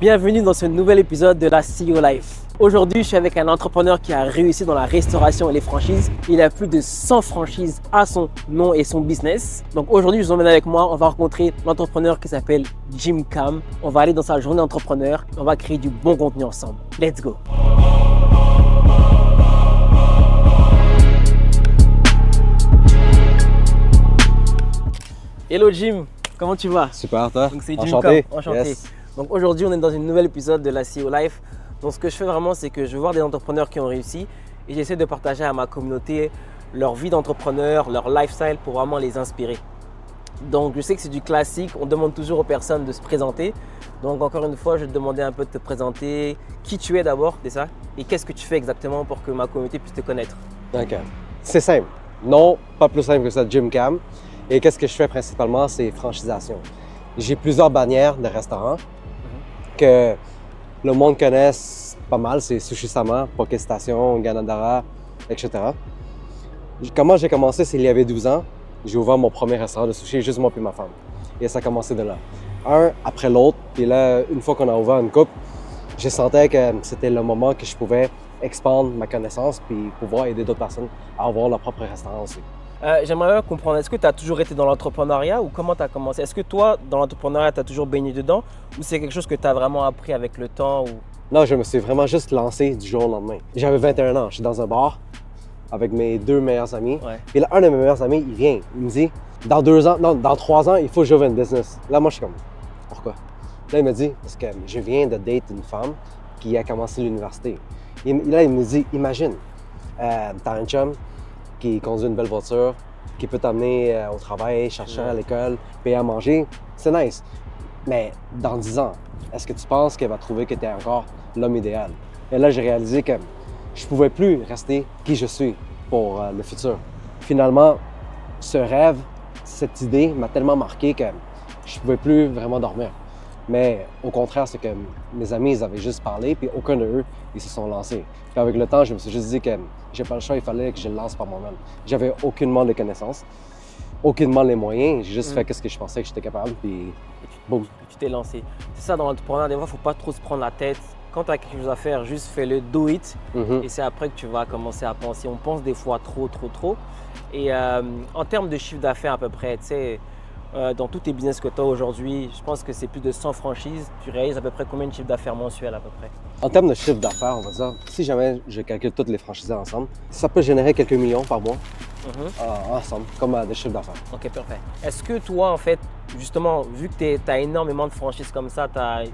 Bienvenue dans ce nouvel épisode de la CEO Life. Aujourd'hui, je suis avec un entrepreneur qui a réussi dans la restauration et les franchises. Il a plus de 100 franchises à son nom et son business. Donc aujourd'hui, je vous emmène avec moi. On va rencontrer l'entrepreneur qui s'appelle Jim Cam. On va aller dans sa journée entrepreneur. On va créer du bon contenu ensemble. Let's go! Hello Jim, comment tu vas? Super, toi? Donc c'est Jim Enchanté. Cam. Enchanté. Yes. Donc aujourd'hui, on est dans un nouvel épisode de la CEO Life. Donc ce que je fais vraiment, c'est que je vais voir des entrepreneurs qui ont réussi et j'essaie de partager à ma communauté leur vie d'entrepreneur, leur lifestyle pour vraiment les inspirer. Donc je sais que c'est du classique, on demande toujours aux personnes de se présenter. Donc encore une fois, je vais te demander un peu de te présenter, qui tu es d'abord, c'est ça, et qu'est-ce que tu fais exactement pour que ma communauté puisse te connaître. OK. C'est simple. Non, pas plus simple que ça, Jim Cam. Et qu'est-ce que je fais principalement, c'est franchisation. J'ai plusieurs bannières de restaurants que le monde connaisse pas mal. C'est Sushi Sama, Poké Station, Ganadara, etc. Comment j'ai commencé, c'est il y avait 12 ans. J'ai ouvert mon premier restaurant de sushi, juste moi et ma femme. Et ça a commencé de là. Un après l'autre. Puis là, une fois qu'on a ouvert une coupe, je sentais que c'était le moment que je pouvais expandre ma connaissance puis pouvoir aider d'autres personnes à avoir leur propre restaurant aussi. J'aimerais bien comprendre, est-ce que tu as toujours été dans l'entrepreneuriat ou comment tu as commencé? Est-ce que toi, dans l'entrepreneuriat, tu as toujours baigné dedans ou c'est quelque chose que tu as vraiment appris avec le temps? Non, je me suis vraiment juste lancé du jour au lendemain. J'avais 21 ans, je suis dans un bar avec mes deux meilleurs amis. Ouais. Et là, un de mes meilleurs amis, il vient, il me dit, dans 3 ans, il faut que j'ouvre une business. Là, moi, je suis comme, pourquoi? Là, il me dit, parce que je viens de date une femme qui a commencé l'université. Là, il me dit, imagine, t'as un chum qui conduit une belle voiture, qui peut t'amener au travail, chercher à l'école, payer à manger, c'est nice. Mais dans 10 ans, est-ce que tu penses qu'elle va trouver que tu es encore l'homme idéal? Et là, j'ai réalisé que je ne pouvais plus rester qui je suis pour le futur. Finalement, ce rêve, cette idée m'a tellement marqué que je ne pouvais plus vraiment dormir. Mais au contraire, c'est que mes amis, ils avaient juste parlé, puis aucun d'eux, ils se sont lancés. Puis avec le temps, je me suis juste dit que j'ai pas le choix, il fallait que je le lance par moi-même. J'avais aucunement les connaissances, aucunement les moyens. J'ai juste fait ce que je pensais que j'étais capable, puis boum. Tu t'es lancé. C'est ça, dans l'entrepreneuriat, des fois, il ne faut pas trop se prendre la tête. Quand tu as quelque chose à faire, juste fais-le, do it. Et c'est après que tu vas commencer à penser. On pense des fois trop. Et en termes de chiffre d'affaires à peu près, tu sais, dans tous tes business que tu as aujourd'hui, je pense que c'est plus de 100 franchises. Tu réalises à peu près combien de chiffre d'affaires mensuel à peu près? En termes de chiffre d'affaires, on va dire, si jamais je calcule toutes les franchises ensemble, ça peut générer quelques millions par mois ensemble, comme des chiffres d'affaires. Ok, parfait. Est-ce que toi, en fait, justement, vu que tu as énormément de franchises comme ça,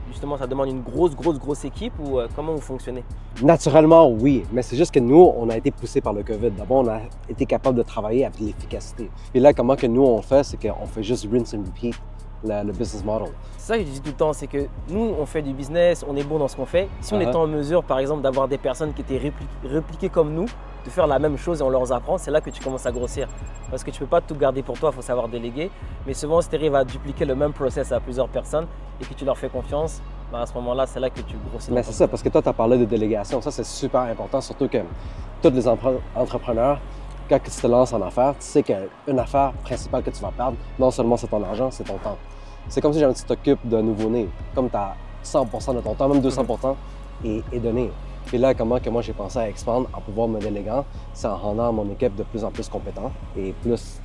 justement, ça demande une grosse équipe ou comment vous fonctionnez? Naturellement, oui, mais c'est juste que nous, on a été poussés par le COVID. D'abord, on a été capable de travailler avec l'efficacité. Et là, comment que nous, on fait, c'est qu'on fait juste rinse and repeat le business model. C'est ça que je dis tout le temps, c'est que nous, on fait du business, on est bon dans ce qu'on fait. Si on était en mesure, par exemple, d'avoir des personnes qui étaient répliquées comme nous, de faire la même chose et on leur apprend, c'est là que tu commences à grossir. Parce que tu ne peux pas tout garder pour toi, il faut savoir déléguer. Mais souvent, si tu arrives à dupliquer le même process à plusieurs personnes et que tu leur fais confiance, ben à ce moment-là, c'est là que tu grossis. Mais c'est ça, parce que toi, tu as parlé de délégation. Ça, c'est super important, surtout que tous les entrepreneurs, quand tu te lances en affaires, tu sais qu'une affaire principale que tu vas perdre, non seulement c'est ton argent, c'est ton temps. C'est comme si jamais tu t'occupes d'un nouveau-né, comme tu as 100% de ton temps, même 200% est donné. Et là, comment que moi j'ai pensé à expandre en pouvoir me déléguer, c'est en rendant mon équipe de plus en plus compétent et plus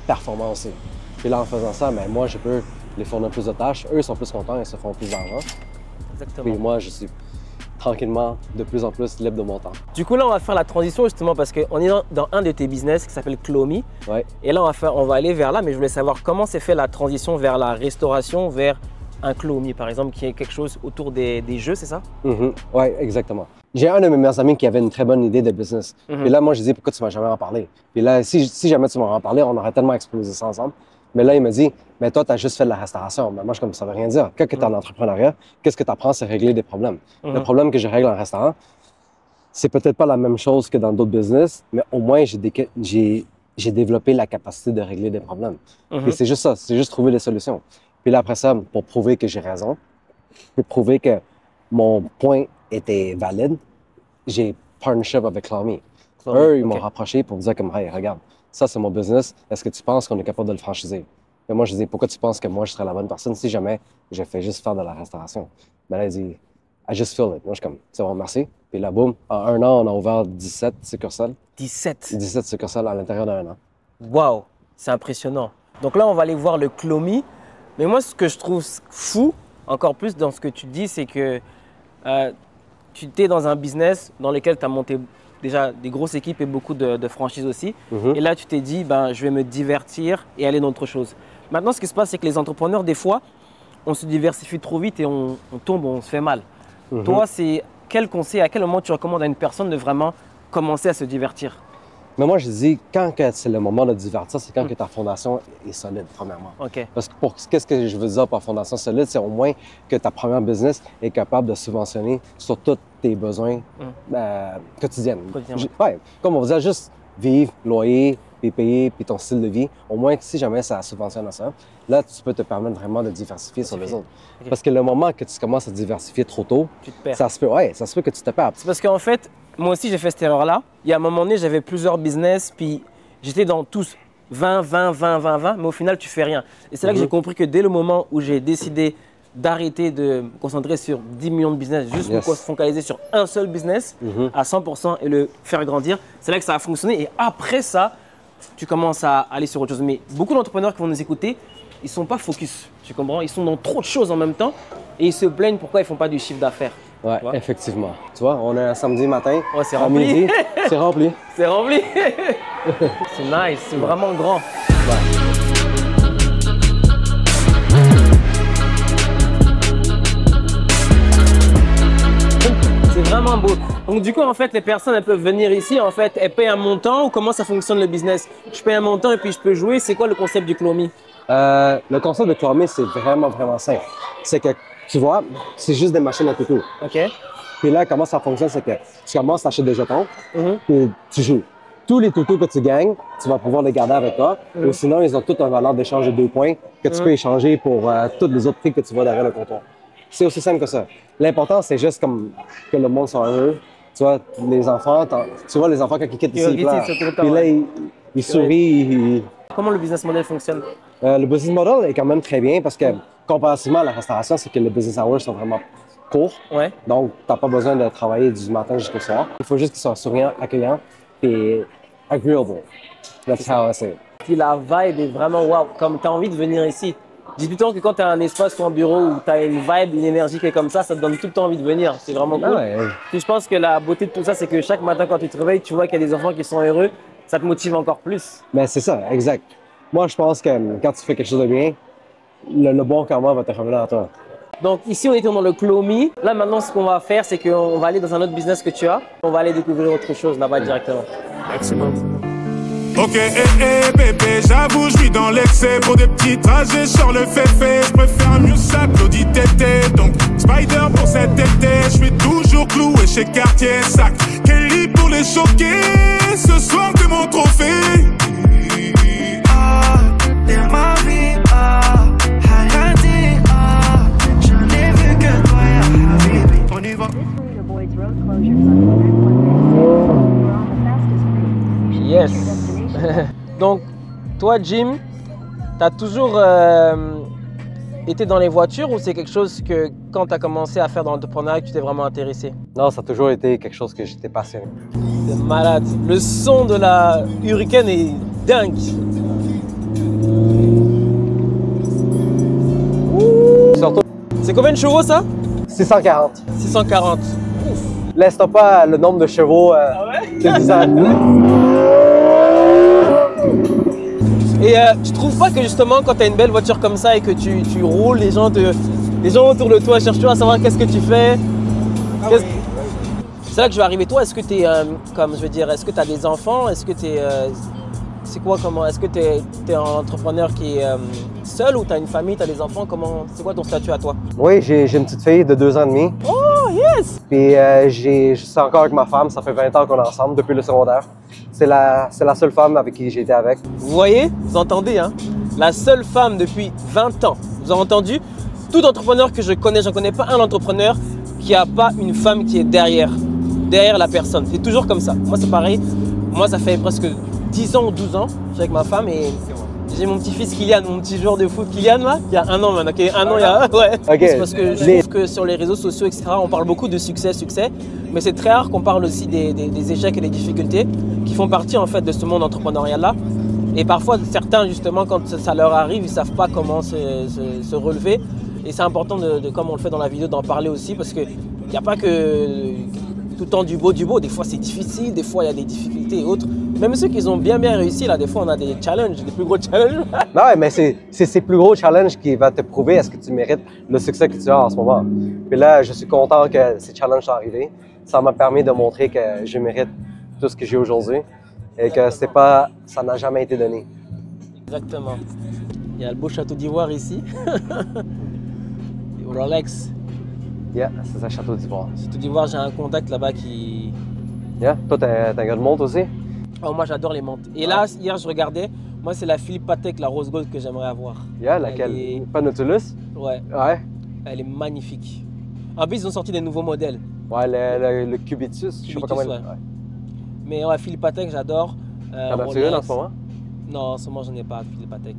performant aussi. Et là, en faisant ça, ben, moi, je peux les fournir plus de tâches, eux sont plus contents et se font plus d'argent. Exactement. Et moi, je suis tranquillement de plus en plus libre de mon temps. Du coup, là, on va faire la transition justement parce qu'on est dans un de tes business qui s'appelle Clomi. Ouais. Et là, on va aller vers là, mais je voulais savoir comment s'est fait la transition vers la restauration, vers un Clomi, par exemple, qui est quelque chose autour des jeux, c'est ça? Oui, exactement. J'ai un de mes meilleurs amis qui avait une très bonne idée de business. Puis là, moi, je dis, pourquoi tu ne m'as jamais en parlé? Puis là, si jamais tu m'en parlais, on aurait tellement explosé ça ensemble. Mais là, il me dit, mais toi, tu as juste fait de la restauration. Mais moi, je comme ça veut rien dire. Quand tu es en entrepreneuriat, qu'est-ce que tu apprends, c'est régler des problèmes. Le problème que je règle en restaurant, c'est peut-être pas la même chose que dans d'autres business, mais au moins, j'ai développé la capacité de régler des problèmes. Et c'est juste ça, c'est juste trouver des solutions. Puis là, après ça, pour prouver que j'ai raison, pour prouver que mon point était valide, j'ai partnership avec Clomi. Eux, ils m'ont rapproché pour me dire comme, hey, regarde, ça, c'est mon business. Est-ce que tu penses qu'on est capable de le franchiser? Et moi, je dis, pourquoi tu penses que moi, je serais la bonne personne si jamais je fais juste faire de la restauration? Ben là, il dit, I just feel it. Moi, je suis comme, c'est bon, merci. Puis là, boum, en 1 an, on a ouvert 17 succursales. 17 succursales à l'intérieur d'1 an. Waouh, c'est impressionnant. Donc là, on va aller voir le Clomy. Mais moi, ce que je trouve fou, encore plus dans ce que tu dis, c'est que tu étais dans un business dans lequel tu as monté déjà des grosses équipes et beaucoup de franchises aussi. Et là, tu t'es dit, ben, je vais me divertir et aller dans autre chose. Maintenant, ce qui se passe, c'est que les entrepreneurs, des fois, on se diversifie trop vite et on tombe, on se fait mal. Toi, c'est quel conseil, à quel moment tu recommandes à une personne de vraiment commencer à se divertir? Mais moi, je dis, quand c'est le moment de divertir, c'est quand que ta fondation est solide, premièrement. OK. Parce que qu'est-ce que je veux dire par fondation solide? C'est au moins que ta première business est capable de subventionner sur tous tes besoins quotidiens. Ouais, comme on disait, juste vivre, loyer, puis payer, puis ton style de vie. Au moins, si jamais ça subventionne à ça, là, tu peux te permettre vraiment de diversifier sur les autres. Okay. Parce que le moment que tu commences à diversifier trop tôt, tu te perds. Ça se peut que tu te perds. C'est parce qu'en fait, moi aussi, j'ai fait cette erreur-là. Il y a un moment donné, j'avais plusieurs business, puis j'étais dans tous 20, 20, 20, 20, 20, mais au final, tu fais rien. Et c'est là que j'ai compris que dès le moment où j'ai décidé d'arrêter de me concentrer sur 10 millions de business, juste me focaliser sur un seul business à 100% et le faire grandir, c'est là que ça a fonctionné. Et après ça, tu commences à aller sur autre chose. Mais beaucoup d'entrepreneurs qui vont nous écouter, ils ne sont pas focus, tu comprends? Ils sont dans trop de choses en même temps et ils se plaignent pourquoi ils ne font pas du chiffre d'affaires. Oui, effectivement. Tu vois, on est un samedi matin, c'est rempli. Midi, c'est rempli. C'est rempli. C'est nice, c'est vraiment grand. Ouais. C'est vraiment beau. Donc du coup, en fait, les personnes, elles peuvent venir ici, en fait, elles payent un montant ou comment ça fonctionne le business? Je paye un montant et puis je peux jouer. C'est quoi le concept du Clomy? Le concept de Clomy, c'est vraiment, vraiment simple. C'est que, tu vois, c'est juste des machines à toutou. OK. Puis là, comment ça fonctionne, c'est que tu commences à acheter des jetons, puis tu joues. Tous les toutous que tu gagnes, tu vas pouvoir les garder avec toi. Ou sinon, ils ont toute une valeur d'échange de 2 points que tu peux échanger pour tous les autres prix que tu vois derrière le comptoir. C'est aussi simple que ça. L'important, c'est juste comme que le monde soit heureux. Tu vois, les enfants, tu vois les enfants quand ils quittent ici, ils pleurent. Puis là, ils sourient. Comment le business model fonctionne? Le business model est quand même très bien parce que comparativement à la restauration, c'est que les business hours sont vraiment courts. Ouais. Donc, tu n'as pas besoin de travailler du matin jusqu'au soir. Il faut juste qu'ils soient souriants, accueillants et agreeable. That's how I say it. Puis la vibe est vraiment wow, comme tu as envie de venir ici. Dis tout le temps que quand tu as un espace ou un bureau où tu as une vibe, une énergie qui est comme ça te donne tout le temps envie de venir. C'est vraiment cool. Ouais. Puis je pense que la beauté de tout ça, c'est que chaque matin quand tu te réveilles, tu vois qu'il y a des enfants qui sont heureux. Ça te motive encore plus. Mais c'est ça, exact. Moi, je pense que quand tu fais quelque chose de bien, le bon karma va te revenir à toi. Donc ici, on était dans le Clomy. Là, maintenant, ce qu'on va faire, c'est qu'on va aller dans un autre business que tu as. On va aller découvrir autre chose là-bas directement. Excellent. Ok, bébé, j'avoue, je suis dans l'excès. Pour des petits trajets, sur le fait. Je préfère mieux ça, Claudie Tété. Donc, Spider pour cet été. Je suis toujours cloué chez Cartier Sac. Kelly pour les choquer. Ce soir, t'es mon trophée. Ah, t'es ma vie. Ah, Hayati. Ah, j'en ai vu que toi, ya Habibi. On y va. Yes. Donc, toi, Jim, tu as toujours été dans les voitures ou c'est quelque chose que quand tu as commencé à faire dans l'entrepreneuriat, tu t'es vraiment intéressé? Non, ça a toujours été quelque chose que j'étais passionné. C'est malade. Le son de la Hurricane est dingue. Surtout, c'est combien de chevaux ça? 640. 640. Laisse pas le nombre de chevaux. Ah ouais? C'est ça. Et tu trouves pas que justement quand tu as une belle voiture comme ça et que tu roules, les gens autour de toi cherchent toujours à savoir qu'est-ce que tu fais? C'est là que je vais arriver. Toi, est-ce que tu es, est-ce que tu as des enfants? Est-ce que tu es, c'est quoi, comment? Est-ce que tu es un entrepreneur qui est seul ou tu as une famille, tu as des enfants? C'est quoi ton statut à toi? Oui, j'ai une petite fille de 2 ans et demi. Oh, yes! Puis je suis encore avec ma femme, ça fait 20 ans qu'on est ensemble depuis le secondaire. C'est la seule femme avec qui j'ai été avec. Vous voyez, vous entendez, hein? La seule femme depuis 20 ans. Vous avez entendu? Tout entrepreneur que je connais, j'en connais pas un entrepreneur qui n'a pas une femme qui est derrière la personne. C'est toujours comme ça. Moi, c'est pareil. Moi, ça fait presque 10 ans ou 12 ans, je suis avec ma femme et J'ai mon petit-fils Kylian, mon petit joueur de foot Kylian là, il y a 1 an maintenant, il y a ouais. Ok. C'est parce que je trouve que sur les réseaux sociaux, etc., on parle beaucoup de succès, mais c'est très rare qu'on parle aussi des échecs et des difficultés qui font partie en fait de ce monde entrepreneurial là. Et parfois, certains justement, quand ça leur arrive, ils ne savent pas comment se relever. Et c'est important comme on le fait dans la vidéo, d'en parler aussi parce qu'il n'y a pas que tout le temps du beau. Des fois, c'est difficile, des fois, il y a des difficultés et autres. Même ceux qui ont bien réussi, là, des fois, on a des challenges, des plus gros challenges. Non, mais c'est ces plus gros challenges qui vont te prouver est-ce que tu mérites le succès que tu as en ce moment. Puis là, je suis content que ces challenges sont arrivés. Ça m'a permis de montrer que je mérite tout ce que j'ai aujourd'hui et que ça n'a jamais été donné. Exactement. Il y a le beau château d'Ivoire ici. Rolex. Yeah, c'est ça, Château d'Ivoire. Château d'Ivoire, j'ai un contact là-bas qui... Yeah, toi, t'es un gars de montre aussi? Oh, moi, j'adore les montres. Et là, hier, je regardais, moi, c'est la Philippe Patek, la Rose Gold que j'aimerais avoir. Yeah, laquelle? Pas Nautilus? Ouais. Ouais. Elle est magnifique. En plus, ils ont sorti des nouveaux modèles. Ouais, le Cubitus, je sais pas comment... Ouais. Mais ouais, Philippe Patek, j'adore. T'en as-tu une en ce moment? Non, en ce moment, je n'ai pas Philippe Patek.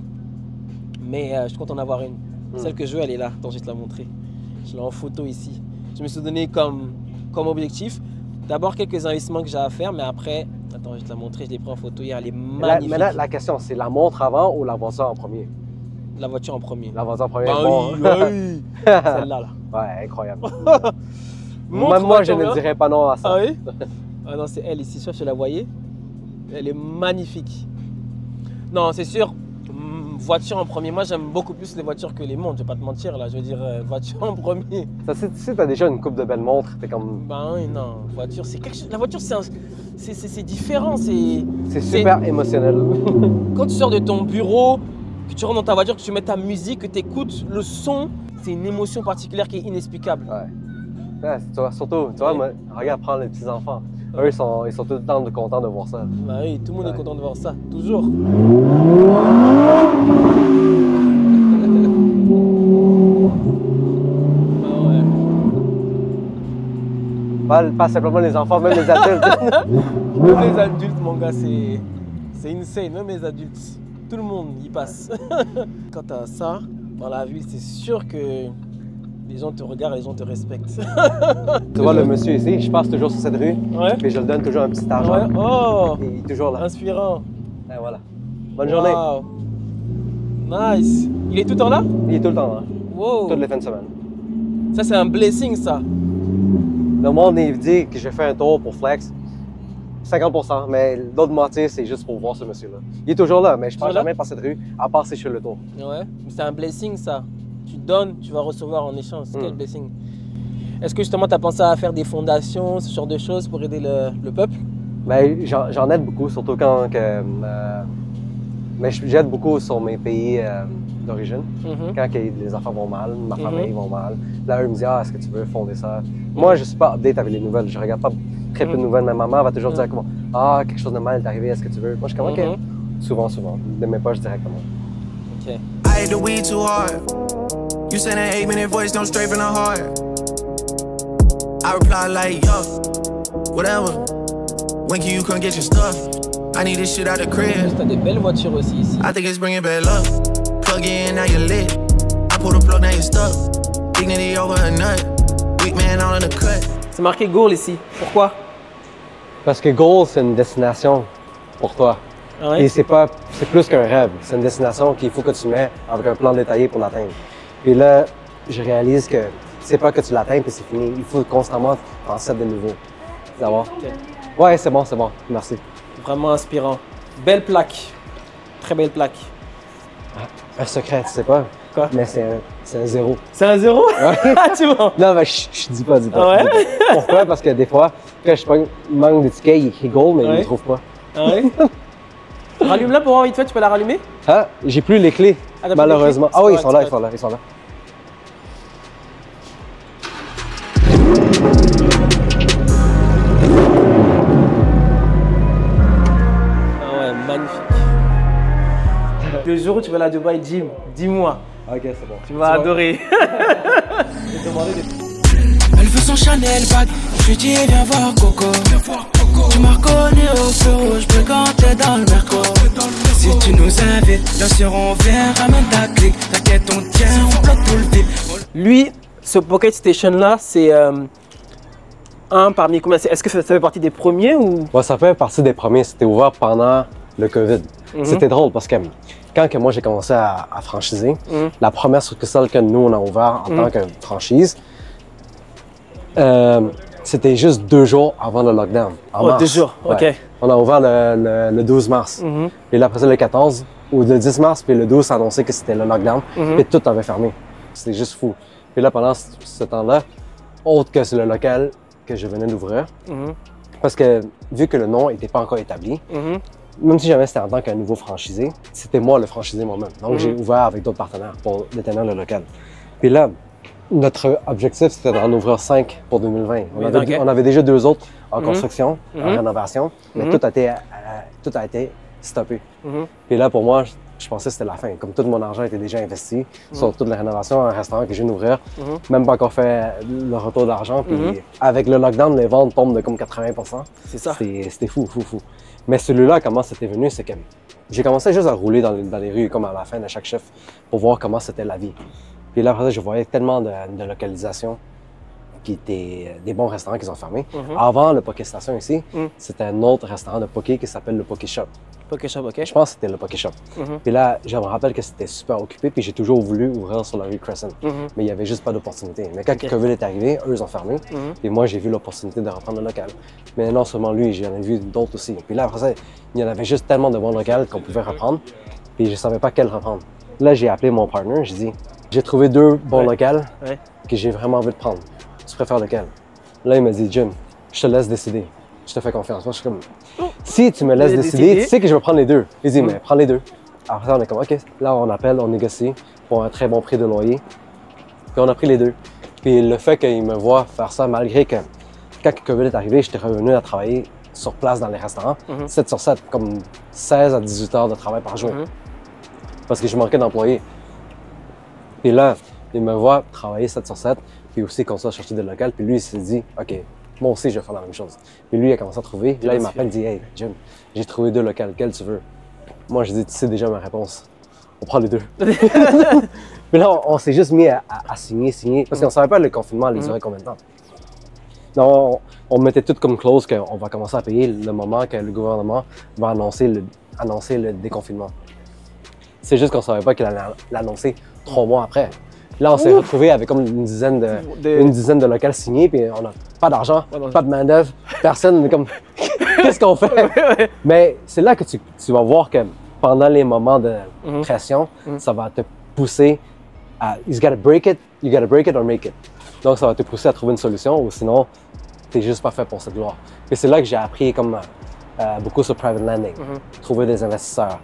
Mais je compte en avoir une. Celle que je veux, elle est là. Attends, je vais te la montrer. Je l'ai en photo ici. Je me suis donné comme objectif. D'abord, quelques investissements que j'ai à faire, mais après... Attends, je vais te la montrer. Je l'ai pris en photo hier. Elle est magnifique. Mais là, la question, c'est la montre avant ou la voiture en premier? La voiture en premier. La voiture en premier, bah bon. Oui, oui. Celle-là, là. Ouais, incroyable. Montre, moi, je ne dirais pas non à ça. Ah oui? Ah non, c'est elle ici. Je sais pas si vous la voyez. Elle est magnifique. Non, c'est sûr. Voiture en premier. Moi, j'aime beaucoup plus les voitures que les montres. Je vais pas te mentir, là. Je veux dire, voiture en premier. Ça, si t'as déjà une coupe de belles montres, t'es comme... Ben oui, non. Voiture, c'est quelque chose... La voiture, c'est différent. C'est super émotionnel. Quand tu sors de ton bureau, que tu rentres dans ta voiture, que tu mets ta musique, que tu écoutes le son, c'est une émotion particulière qui est inexplicable. Ouais. Ouais, surtout, tu vois, moi, regarde, prends les petits-enfants. Eux, ils sont tout le temps contents de voir ça. Bah oui, tout le monde est content de voir ça, toujours. Pas simplement les enfants, même les adultes. Même les adultes, mon gars, c'est insane. Même les adultes, tout le monde y passe. Quand tu as ça dans la ville, c'est sûr que les gens te regardent, les gens te respectent. Tu vois le monsieur ici, je passe toujours sur cette rue, et je lui donne toujours un petit argent. Ouais. Oh, il est toujours là. Inspirant. Et voilà. Bonne journée. Nice. Il est tout le temps là? Il est tout le temps là. Wow. Toutes les fins de semaine. Ça, c'est un blessing, ça. Le monde, il dit que j'ai fait un tour pour Flex. 50%, mais l'autre moitié, c'est juste pour voir ce monsieur-là. Il est toujours là, mais je ne passe jamais par cette rue, à part si je fais le tour. Ouais, c'est un blessing, ça. Tu donnes, tu vas recevoir en échange. C'est quel blessing. Est-ce que justement, tu as pensé à faire des fondations, ce genre de choses pour aider le peuple? Ben, j'en aide beaucoup, surtout quand... mais j'aide beaucoup sur mes pays d'origine. Quand les affaires vont mal, ma famille vont mal. Là, eux me disent « Ah, est-ce que tu veux fonder ça? » Moi, je ne suis pas update avec les nouvelles. Je regarde pas très peu de nouvelles. Ma maman va toujours dire comment « Ah, quelque chose de mal est arrivé, est-ce que tu veux? » Moi, je suis comme « OK. » Souvent. De mes poches directement. OK. I hate the weed too hard. You send an 8-minute voice, don't straight from the heart. I reply like, yo, whatever. When can you come get your stuff? I need this shit out the crib. T'as des belles voitures aussi ici. I think it's bringing bad luck. Plug in, now you're lit. I pull the plug, now you're stuck. Dignity over a nut. Weak man all in the cut. C'est marqué goal ici. Pourquoi? Parce que goal, c'est une destination pour toi. Ah ouais? Et c'est plus qu'un rêve. C'est une destination qu'il faut que tu mets avec un plan détaillé pour l'atteindre. Et là, je réalise que c'est pas que tu l'atteins et c'est fini. Il faut constamment en faire de nouveau. D'abord. Ouais, c'est bon. Merci. Vraiment inspirant. Belle plaque. Très belle plaque. Un secret, tu sais pas. Quoi? Mais c'est un 0. C'est un 0? Ouais. Tu vois? Non, mais je dis pas. Ah ouais? Pourquoi? Parce que des fois, quand je manque de tickets, il écrit goal, mais il ne trouve pas. Ah ouais? Rallume-la pour voir vite fait, tu peux la rallumer? Ah, j'ai plus les clés, malheureusement. Ah oui, ils sont là. Ah ouais, magnifique. Le jour où tu vas à la Dubaï Gym, dis-moi. Ok, c'est bon. Tu vas adorer. Elle veut son Chanel bag, je lui dis viens voir Coco. Tu m'as reconnu au feu rouge, quand t'es dans le merco. Si tu tu nous invites, bien sûr on vient, ramène ta clique. T'inquiète, on tient, on bloque tout le vide. Lui, ce Pocket Station là, c'est un parmi combien? Est-ce que ça fait partie des premiers ou? Ouais, ça fait partie des premiers. C'était ouvert pendant le COVID. C'était drôle parce que quand que moi j'ai commencé à franchiser, la première succursale que nous on a ouvert en tant que franchise, c'était juste 2 jours avant le lockdown. En mars. 2 jours, Ouais. ok. On a ouvert le 12 mars. Et là, après ça, le 14 ou le 10 mars, puis le 12, ça annonçait que c'était le lockdown. Puis tout avait fermé. C'était juste fou. Puis là, pendant ce temps-là, autre que c'est le local que je venais d'ouvrir, parce que vu que le nom n'était pas encore établi, même si jamais c'était en tant qu'un nouveau franchisé, c'était moi le franchisé moi-même. Donc, j'ai ouvert avec d'autres partenaires pour détenir le local. Puis là, notre objectif, c'était d'en ouvrir 5 pour 2020. On avait déjà 2 autres en construction, en rénovation, mais tout a été stoppé. Puis là, pour moi, je pensais que c'était la fin. Comme tout mon argent était déjà investi sur toute la rénovation, un restaurant que je viens d'ouvrir, même pas encore fait le retour d'argent. Puis avec le lockdown, les ventes tombent de comme 80%. C'est ça. C'était fou. Mais celui-là, comment c'était venu, c'est que j'ai commencé juste à rouler dans les rues, comme à la fin de chaque chiffre, pour voir comment c'était la vie. Puis là, après ça, je voyais tellement de localisations qui étaient des bons restaurants qui ont fermé. Avant le Poké Station ici, c'était un autre restaurant de poké qui s'appelle le Poké Shop. Poké Shop, ok. Je pense que c'était le Poké Shop. Puis là, je me rappelle que c'était super occupé, puis j'ai toujours voulu ouvrir sur la rue Crescent. Mais il n'y avait juste pas d'opportunité. Mais quand le COVID est arrivé, eux, ils ont fermé. Puis moi, j'ai vu l'opportunité de reprendre le local. Mais non seulement lui, j'en ai vu d'autres aussi. Puis là, après ça, il y en avait juste tellement de bons locaux qu'on pouvait reprendre. Puis je ne savais pas quel reprendre. Là, j'ai appelé mon partner, j'ai dit, j'ai trouvé 2 bons locaux que j'ai vraiment envie de prendre. Tu préfères lequel? Là, il m'a dit, Jim, je te laisse décider. Je te fais confiance. Moi, je suis comme, si tu me laisses décider, tu sais que je vais prendre les 2. Il dit, mais prends les 2. Après ça, on est comme, OK, là, on appelle, on négocie pour un très bon prix de loyer. Puis on a pris les 2. Puis le fait qu'il me voit faire ça, malgré que quand le COVID est arrivé, j'étais revenu à travailler sur place dans les restaurants, 7 sur 7, comme 16 à 18 heures de travail par jour. Parce que je manquais d'employés. Puis là, il me voit travailler 7 sur 7, puis aussi qu'on soit chercher des locales. Puis lui, il s'est dit, OK, moi aussi, je vais faire la même chose. Puis lui, il a commencé à trouver. Là, il m'appelle, il dit, hey, Jim, j'ai trouvé 2 locales, quel tu veux? Moi, je dis, tu sais déjà ma réponse. On prend les 2. Puis là, on s'est juste mis à signer, parce qu'on ne savait pas le confinement allait durer combien de temps. Donc, on mettait tout comme clause qu'on va commencer à payer le moment que le gouvernement va annoncer le déconfinement. C'est juste qu'on ne savait pas qu'il allait l'annoncer 3 mois après. Là, on s'est retrouvés avec comme une dizaine de locales signés, puis on n'a pas d'argent, pas de main-d'œuvre, personne, comme, qu'est-ce qu'on fait? Mais c'est là que tu vas voir que pendant les moments de pression, ça va te pousser à, you gotta break it or make it. Donc, ça va te pousser à trouver une solution, ou sinon, tu n'es juste pas fait pour cette gloire. Et c'est là que j'ai appris comme beaucoup sur private lending, trouver des investisseurs.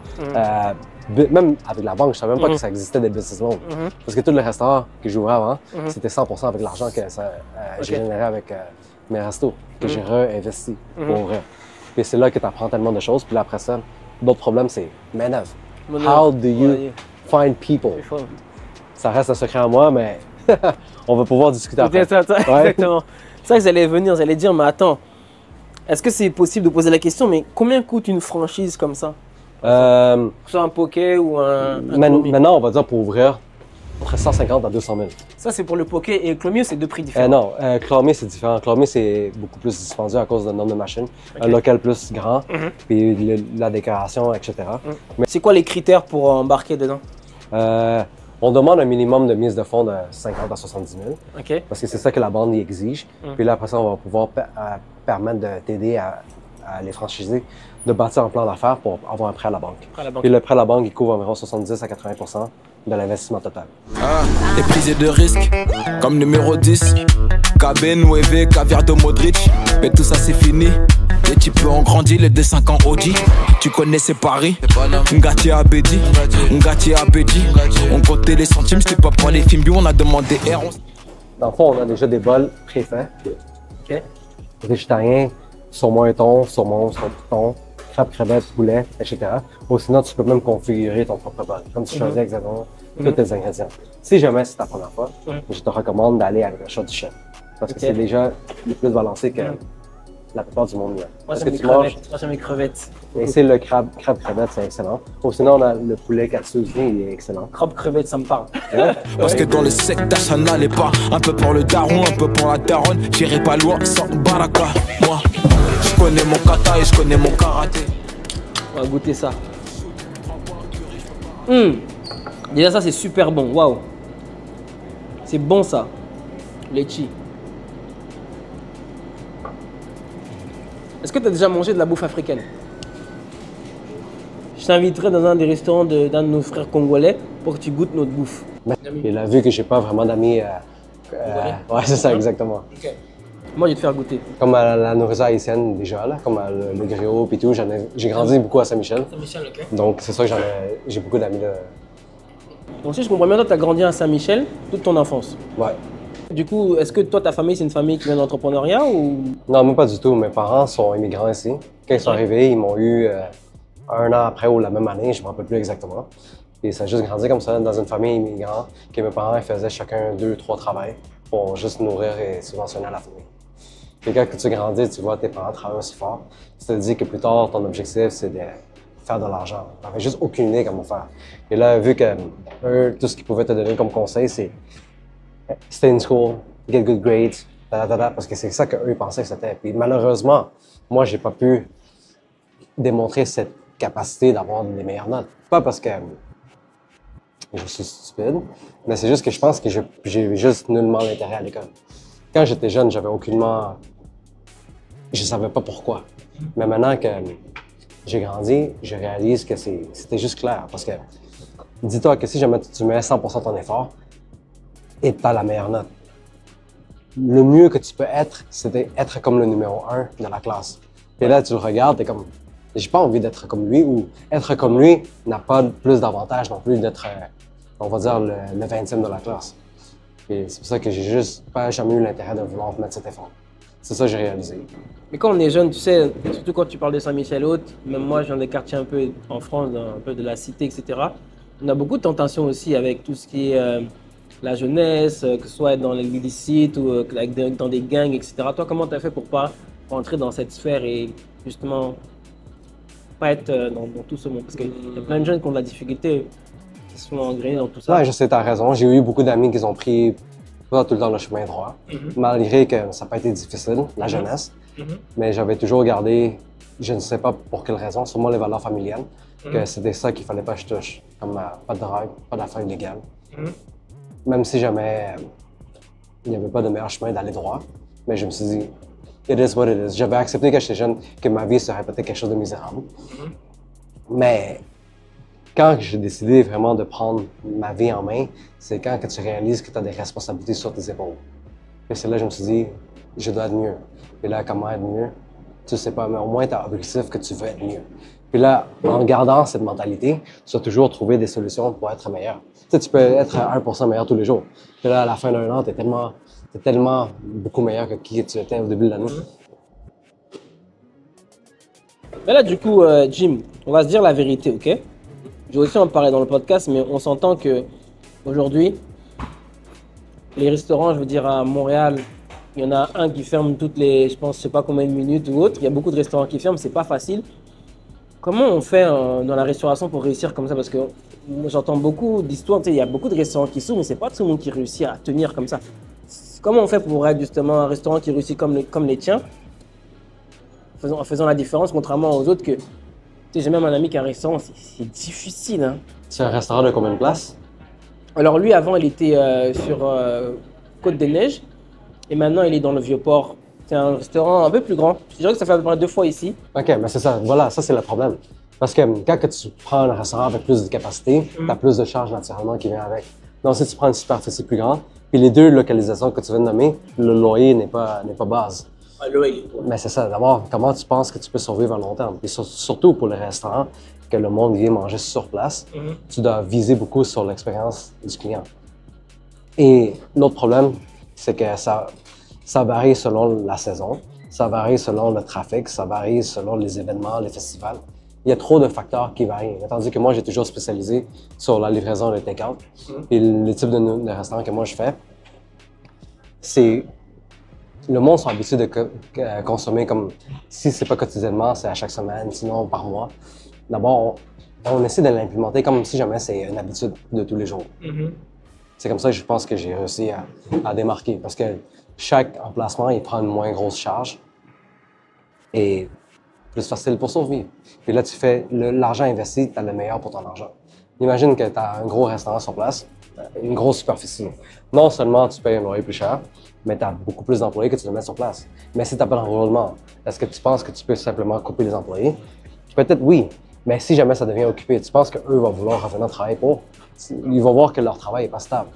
Même avec la banque, je ne savais même pas que ça existait des business loans. Parce que tous les restaurants que j'ouvrais avant, c'était 100% avec l'argent que j'ai généré avec mes restos, que j'ai réinvesti pour ouvrir. Puis c'est là que tu apprends tellement de choses. Puis là, après ça, d'autres problèmes, c'est main-d'œuvre. How do you find people? Ça reste un secret à moi, mais on va pouvoir discuter après. Exactement. C'est ça que j'allais venir, j'allais dire, mais attends, est-ce que c'est possible de poser la question, mais combien coûte une franchise comme ça? Soit un poké ou un maintenant, on va dire pour ouvrir entre 150 à 200 000. Ça, c'est pour le poké et le clomier, c'est 2 prix différents. Non, clomier, c'est différent. Clomier, c'est beaucoup plus dispendieux à cause du nombre de machines. Un local plus grand, puis la décoration, etc. Mais c'est quoi les critères pour embarquer dedans? On demande un minimum de mise de fonds de 50 à 70 000. Parce que c'est ça que la banque y exige. Puis là, après ça, on va pouvoir permettre de t'aider à les franchiser, de bâtir un plan d'affaires pour avoir un prêt à la banque. Puis le prêt à la banque, il couvre environ 70 à 80% de l'investissement total. Épuisé de risques, comme numéro 10. KB9, caviar de Modric. Mais tout ça c'est fini. Les types ont grandi, les D5 en Audi. Tu connais ces paris. Ngati Abedi, Ngati Abedi. On comptait les centimes, c'était pas pour les films. On a demandé R. Dans le fond, on a déjà des bols préfaits. Végétarien, saumon et thon, saumon, thon, crabe, crevette, poulet, etc. Ou sinon, tu peux même configurer ton propre bol. Comme tu choisis exactement tous tes ingrédients. Si jamais c'est ta première fois, je te recommande d'aller avec le choix du chef. Parce que c'est déjà plus balancé que la plupart du monde. Moi, Est-ce j'aime que les tu manges? crevettes. Moi, j'aime les crevettes. Et c'est le crabe crevette, c'est excellent. Ou sinon, on a le poulet katsu aussi, il est excellent. Crabe crevette, ça me parle. Parce que dans le secteur ça n'allait pas. Un peu pour le daron, un peu pour la daronne. J'irai pas loin sans baraka. Moi, je connais mon kata et je connais mon karaté. On va goûter ça. Déjà, ça, c'est super bon. Waouh. C'est bon, ça. Litchi. Est-ce que tu as déjà mangé de la bouffe africaine? Je t'inviterai dans un des restaurants d'un de nos frères congolais pour que tu goûtes notre bouffe. Il a vu que j'ai pas vraiment d'amis. Ouais, c'est ça, exactement. Ok. Moi, je vais te faire goûter. Comme à la nourriture haïtienne déjà, là, comme à le griot et tout. J'ai grandi beaucoup à Saint-Michel. Saint-Michel, ok. Donc c'est ça que j'ai beaucoup d'amis là. Donc, si je comprends bien, toi, tu as grandi à Saint-Michel toute ton enfance. Ouais. Du coup, est-ce que toi, ta famille, c'est une famille qui vient d'entrepreneuriat ou... Non, moi pas du tout. Mes parents sont immigrants ici. Quand ils sont arrivés, ils m'ont eu un an après ou la même année, je ne me rappelle plus exactement. Et ça a juste grandi comme ça, dans une famille immigrante, que mes parents ils faisaient chacun 2, 3 travails pour juste nourrir et subventionner la famille. Et quand tu grandis, tu vois tes parents travailler aussi fort, tu te dis que plus tard, ton objectif, c'est de faire de l'argent. Tu n'avais juste aucune idée comment faire. Et là, vu que eux, tout ce qu'ils pouvaient te donner comme conseil, c'est stay in school, get good grades, parce que c'est ça qu'eux pensaient que c'était. Puis malheureusement, moi, j'ai pas pu démontrer cette capacité d'avoir les meilleures notes. Pas parce que je suis stupide, mais c'est juste que je pense que j'ai juste nullement l'intérêt à l'école. Quand j'étais jeune, j'avais aucunement... Je savais pas pourquoi. Mais maintenant que j'ai grandi, je réalise que c'était juste clair. Parce que dis-toi que si jamais tu mets 100% ton effort et tu as la meilleure note, le mieux que tu peux être, c'est d'être comme le numéro 1 de la classe. Et là, tu le regardes, t'es comme, j'ai pas envie d'être comme lui, ou être comme lui n'a pas plus d'avantage non plus d'être, on va dire, le 20e de la classe. Et c'est pour ça que j'ai juste pas jamais eu l'intérêt de vouloir mettre cet effort. C'est ça que j'ai réalisé. Mais quand on est jeune, tu sais, surtout quand tu parles de Saint-Michel-Haute, même moi, je viens des quartiers un peu en France, un peu de la cité, etc. On a beaucoup de tentations aussi avec tout ce qui est la jeunesse, que ce soit dans l'illicite ou dans des gangs, etc. Toi, comment tu as fait pour pas rentrer dans cette sphère et justement pas être dans tout ce monde? Parce qu'il y a plein de jeunes qui ont de la difficulté, qui sont engrenés dans tout ça. Ouais, je sais, t'as raison. J'ai eu beaucoup d'amis qui ont pris pas tout le temps le chemin droit, malgré que ça n'a pas été difficile, la jeunesse. Mais j'avais toujours gardé, je ne sais pas pour quelle raison, sûrement les valeurs familiales, que c'était ça qu'il fallait pas que je touche, comme pas de drogue, pas d'affaires illégales. Même si jamais il n'y avait pas de meilleur chemin d'aller droit, mais je me suis dit, it is what it is. J'avais accepté quand j'étais jeune que ma vie serait peut-être quelque chose de misérable. Mais quand j'ai décidé vraiment de prendre ma vie en main, c'est quand que tu réalises que tu as des responsabilités sur tes épaules. Et c'est là que je me suis dit, je dois être mieux. Et là, comment être mieux? Tu sais pas, mais au moins tu as l'objectif que tu veux être mieux. Puis là, en gardant cette mentalité, tu vas toujours trouver des solutions pour être meilleur. Tu sais, tu peux être 1% meilleur tous les jours. Puis là, à la fin d'un an, tu es tellement beaucoup meilleur que qui tu étais au début de l'année. Mais là, du coup, Jim, on va se dire la vérité, ok? J'ai aussi en parlé dans le podcast, mais on s'entend que aujourd'hui, les restaurants, je veux dire, à Montréal, il y en a un qui ferme toutes les, je sais pas combien de minutes ou autre. Il y a beaucoup de restaurants qui ferment, c'est pas facile. Comment on fait dans la restauration pour réussir comme ça? Parce que j'entends beaucoup d'histoires, il y a beaucoup de restaurants qui s'ouvrent, mais c'est pas tout le monde qui réussit à tenir comme ça. Comment on fait pour être justement un restaurant qui réussit comme les tiens, en faisant la différence, contrairement aux autres que, j'ai même un ami qui a un restaurant, c'est difficile. Hein. C'est un restaurant de combien de places? Alors lui, avant, il était sur Côte-des-Neiges et maintenant, il est dans le Vieux-Port. C'est un restaurant un peu plus grand. Je dirais que ça fait à peu près 2 fois ici. OK, mais c'est ça. Voilà, ça, c'est le problème. Parce que quand tu prends un restaurant avec plus de capacité, tu as plus de charges naturellement qui viennent avec. Donc, si tu prends une superficie plus grande, puis les 2 localisations que tu viens de nommer, le loyer n'est pas base. Mais c'est ça. D'abord, comment tu penses que tu peux survivre à long terme? Et surtout pour les restaurants, que le monde vient manger sur place, tu dois viser beaucoup sur l'expérience du client. Et l'autre problème, c'est que ça varie selon la saison, ça varie selon le trafic, ça varie selon les événements, les festivals. Il y a trop de facteurs qui varient. Tandis que moi, j'ai toujours spécialisé sur la livraison et le take-out. Et le type de restaurant que moi je fais, c'est le monde sont habitués de consommer comme, si c'est pas quotidiennement, c'est à chaque semaine, sinon par mois. D'abord, on essaie de l'implémenter comme si jamais c'est une habitude de tous les jours. C'est comme ça que je pense que j'ai réussi à démarquer, parce que chaque emplacement, il prend une moins grosse charge et plus facile pour survivre. Puis là, tu fais l'argent investi, tu as le meilleur pour ton argent. Imagine que tu as un gros restaurant sur place, une grosse superficie. Non seulement tu payes un loyer plus cher, mais tu as beaucoup plus d'employés que tu le mets sur place. Mais si tu n'as pas d'enrôlement, est-ce que tu penses que tu peux simplement couper les employés? Peut-être oui, mais si jamais ça devient occupé, tu penses qu'eux vont vouloir revenir travailler pour? Ils vont voir que leur travail n'est pas stable.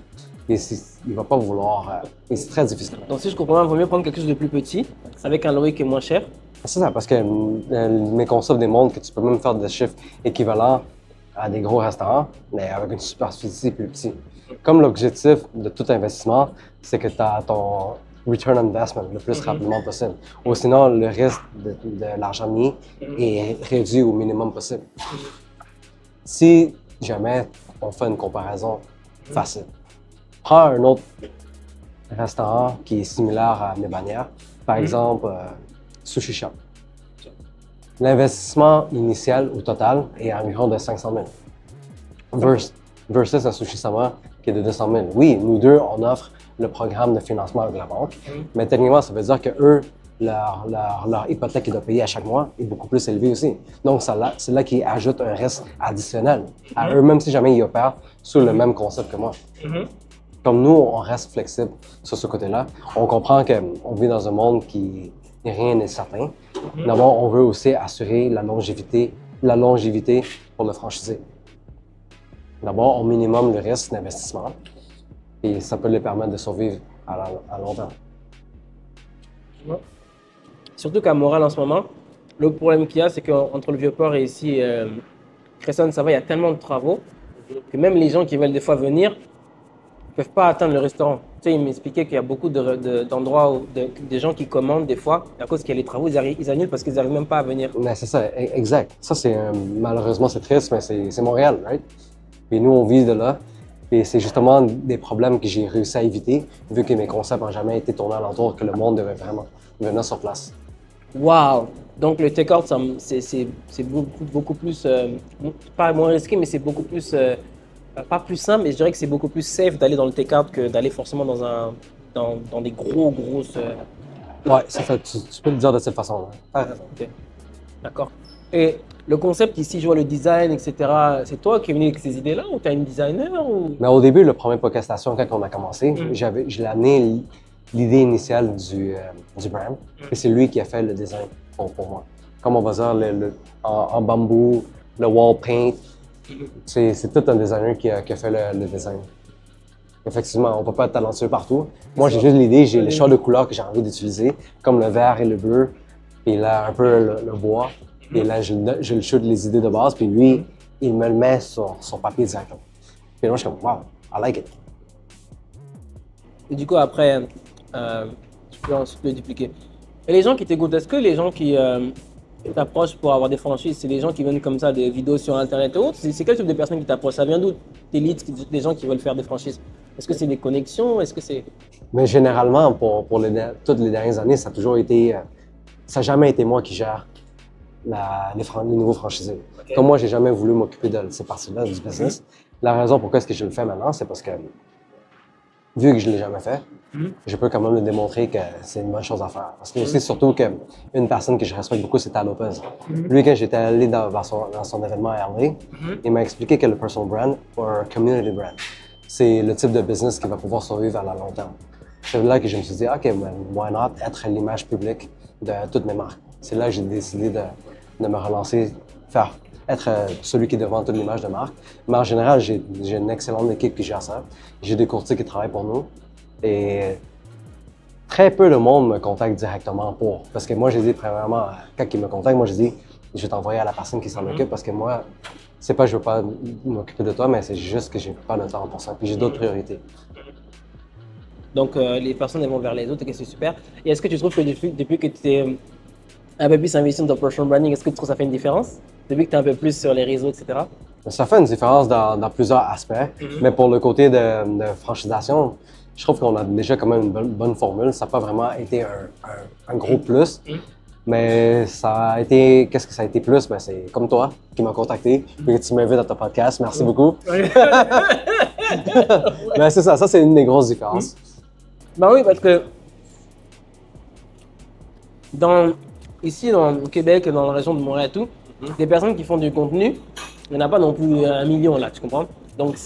Et ils ne vont pas vouloir. Et c'est très difficile. Donc, si je comprends bien, il vaut mieux prendre quelque chose de plus petit, avec un loyer qui est moins cher. C'est ça, parce que mes concepts démontrent que tu peux même faire des chiffres équivalents à des gros restaurants, mais avec une superficie plus petite. Comme l'objectif de tout investissement, c'est que tu as ton return on investment le plus rapidement possible. Ou sinon, le risque de l'argent mis est réduit au minimum possible. Si jamais on fait une comparaison facile, prends un autre restaurant qui est similaire à mes bannières, par exemple Sushi Shop. L'investissement initial au total est environ de 500 000 versus un Sushi Sama qui est de 200 000. Oui, nous deux, on offre le programme de financement avec la banque, mais techniquement, ça veut dire que eux, leur hypothèque qu'ils doivent payer à chaque mois est beaucoup plus élevée aussi. Donc, c'est là qu'ils ajoutent un risque additionnel à eux, même si jamais ils opèrent sous le même concept que moi. Comme nous, on reste flexible sur ce côté-là. On comprend qu'on vit dans un monde qui rien n'est certain. D'abord, on veut aussi assurer la longévité pour le franchisé. D'abord, on minimum le risque d'investissement et ça peut les permettre de survivre à long terme. Surtout qu'à Montréal en ce moment, le problème qu'il y a, c'est qu'entre le Vieux-Port et ici, Cresson-Savoie, il y a tellement de travaux que même les gens qui veulent des fois venir ne peuvent pas atteindre le restaurant. Tu sais, il m'expliquait qu'il y a beaucoup d'endroits où des gens qui commandent des fois, à cause qu'il y a les travaux, ils annulent parce qu'ils n'arrivent même pas à venir. Mais c'est ça, exact. Ça, malheureusement, c'est triste, mais c'est Montréal, right? Puis nous, on vit de là. Et c'est justement des problèmes que j'ai réussi à éviter, vu que mes concepts n'ont jamais été tournés alentour, que le monde devait vraiment venir sur place. Wow! Donc le take-out, c'est beaucoup plus, pas moins risqué, mais c'est beaucoup plus, pas plus simple, mais je dirais que c'est beaucoup plus safe d'aller dans le take-out que d'aller forcément dans des grosses... Ouais, c'est ça, tu peux le dire de cette façon-là. Okay. D'accord. Et le concept ici, je vois le design, etc., c'est toi qui es venu avec ces idées-là ou tu as une designer ou... Mais au début, le premier podcast, quand on a commencé, je l'ai amené l'idée initiale du brand. Et c'est lui qui a fait le design pour moi. Comme on va dire, en bambou, le wall paint, c'est tout un designer qui a fait le design. Effectivement, on ne peut pas être talentueux partout. Moi, j'ai juste l'idée, j'ai les choix de couleurs que j'ai envie d'utiliser, comme le vert et le bleu, et là, un peu le bois. Et là, je le shoot les idées de base, puis lui, il me le met sur son papier directement. Puis moi, je suis comme, wow, I like it. Et du coup, après, tu peux ensuite le dupliquer. Et les gens qui t'écoutent, est-ce que les gens qui t'approchent pour avoir des franchises, c'est les gens qui viennent comme ça, des vidéos sur Internet et autres? C'est quel type de personnes qui t'approchent? Ça vient d'où tes leads, des gens qui veulent faire des franchises? Est-ce que c'est des connexions? Est-ce que c'est... Mais généralement, pour toutes les dernières années, ça a toujours été... ça n'a jamais été moi qui gère les nouveaux franchisés. Okay. Comme moi, j'ai jamais voulu m'occuper de ces parties-là du business. La raison pourquoi est-ce que je le fais maintenant, c'est parce que, vu que je ne l'ai jamais fait, je peux quand même le démontrer que c'est une bonne chose à faire. Parce que aussi, surtout qu'une personne que je respecte beaucoup, c'est Tal Lopez. Lui, quand j'étais allé dans son événement à LA, il m'a expliqué que le personal brand ou un community brand, c'est le type de business qui va pouvoir survivre à la long terme. C'est là que je me suis dit, OK, why not être l'image publique de toutes mes marques. C'est là que j'ai décidé de me relancer, être celui qui est devant toute l'image de marque. Mais en général, j'ai une excellente équipe qui gère ça. J'ai des courtiers qui travaillent pour nous. Et très peu de monde me contacte directement pour. Parce que moi, j'ai dit, premièrement, quand ils me contactent, moi, j'ai dit, je vais t'envoyer à la personne qui s'en occupe parce que moi, c'est pas que je veux pas m'occuper de toi, mais c'est juste que j'ai pas le temps pour ça. Puis j'ai d'autres priorités. Donc, les personnes elles vont vers les autres et c'est super. Et est-ce que tu trouves que depuis que tu es un peu plus investi dans ton personal branding, est-ce que tu trouves que ça fait une différence? Depuis que tu es un peu plus sur les réseaux, etc.? Ça fait une différence dans plusieurs aspects. Mais pour le côté de franchisation, je trouve qu'on a déjà quand même une bonne formule. Ça n'a pas vraiment été un gros plus. Mais ça a été, qu'est-ce que ça a été plus? Ben, c'est comme toi qui m'as contacté et que tu m'invites à ton podcast. Merci beaucoup. Ben, c'est ça c'est une des grosses différences. Ben oui, parce que ici dans le Québec, dans la région de Montréal et tout, des personnes qui font du contenu, il n'y en a pas non plus 1 million là, tu comprends? Donc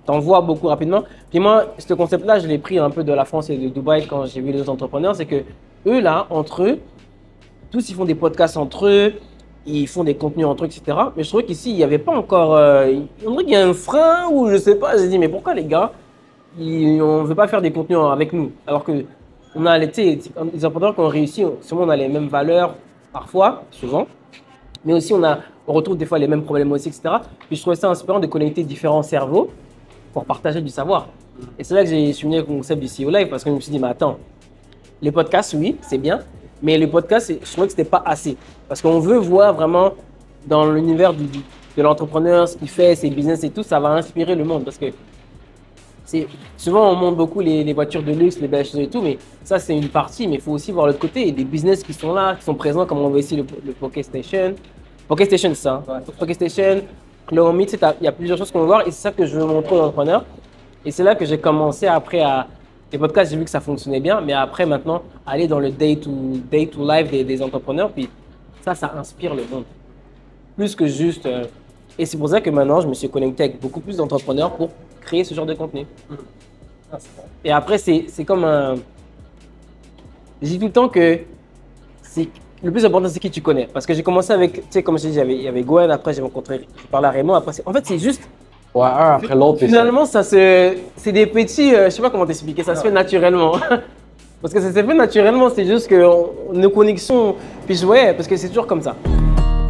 t'en vois beaucoup rapidement. Puis moi, ce concept-là, je l'ai pris un peu de la France et de Dubaï quand j'ai vu les autres entrepreneurs, c'est que eux là, entre eux, tous ils font des podcasts entre eux, ils font des contenus entre eux, etc. Mais je trouvais qu'ici, il n'y avait pas encore... on dirait qu'il y a un frein ou je sais pas. J'ai dit, mais pourquoi les gars, on ne veut pas faire des contenus avec nous? Alors que on a les entrepreneurs qui ont réussi, souvent on a les mêmes valeurs, parfois, souvent. Mais aussi on retrouve des fois les mêmes problèmes aussi, etc. Puis je trouvais ça inspirant de connecter différents cerveaux pour partager du savoir. Et c'est là que j'ai suivi le concept du CEO Live parce que je me suis dit, mais attends, les podcasts, oui, c'est bien, mais les podcasts, je trouvais que c'était pas assez. Parce qu'on veut voir vraiment dans l'univers de l'entrepreneur, ce qu'il fait, ses business et tout, ça va inspirer le monde. Parce que souvent, on montre beaucoup les voitures de luxe, les belles choses et tout, mais ça, c'est une partie, mais il faut aussi voir l'autre côté. Il y a des business qui sont là, qui sont présents, comme on voit ici le Poké Station. Poké Station, c'est ça. Hein? Poké Station, Clone Meat, il y a plusieurs choses qu'on veut voir et c'est ça que je veux montrer aux entrepreneurs. Et c'est là que j'ai commencé après à... Les podcasts, j'ai vu que ça fonctionnait bien, mais après, maintenant, aller dans le day to life des entrepreneurs, puis ça inspire le monde. Plus que juste... Et c'est pour ça que maintenant, je me suis connecté avec beaucoup plus d'entrepreneurs pour créer ce genre de contenu. Et après, c'est comme un... Je dis tout le temps que le plus important, c'est qui tu connais. Parce que j'ai commencé avec, tu sais, comme je dis, il y avait Gwen, après j'ai parlé à Raymond, après en fait, c'est juste... Ouais, un après l'autre. Finalement, c'est des petits, je sais pas comment t'expliquer, ça se fait naturellement. Parce que ça s'est fait naturellement, c'est juste que nos connexions, puis parce que c'est toujours comme ça.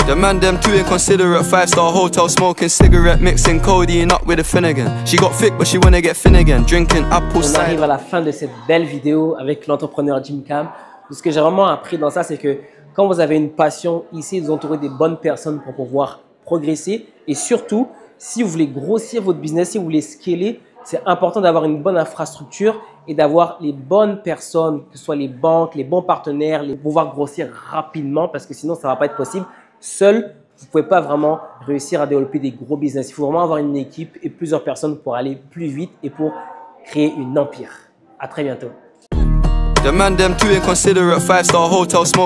The man them too inconsiderate, 5-star hotel smoking cigarette, mixing codeine up with a Finnegan. She got thick but she wanna get Finnegan, drinking apple cider. On arrive à la fin de cette belle vidéo avec l'entrepreneur Jim Cam. Ce que j'ai vraiment appris dans ça, c'est que quand vous avez une passion, ici, vous entourez des bonnes personnes pour pouvoir progresser. Et surtout, si vous voulez grossir votre business, si vous voulez scaler, c'est important d'avoir une bonne infrastructure et d'avoir les bonnes personnes, que ce soit les banques, les bons partenaires, les pouvoir grossir rapidement parce que sinon, ça ne va pas être possible. Seul, vous ne pouvez pas vraiment réussir à développer des gros business. Il faut vraiment avoir une équipe et plusieurs personnes pour aller plus vite et pour créer un empire. À très bientôt. The man them too inconsiderate, 5-star hotel smoke.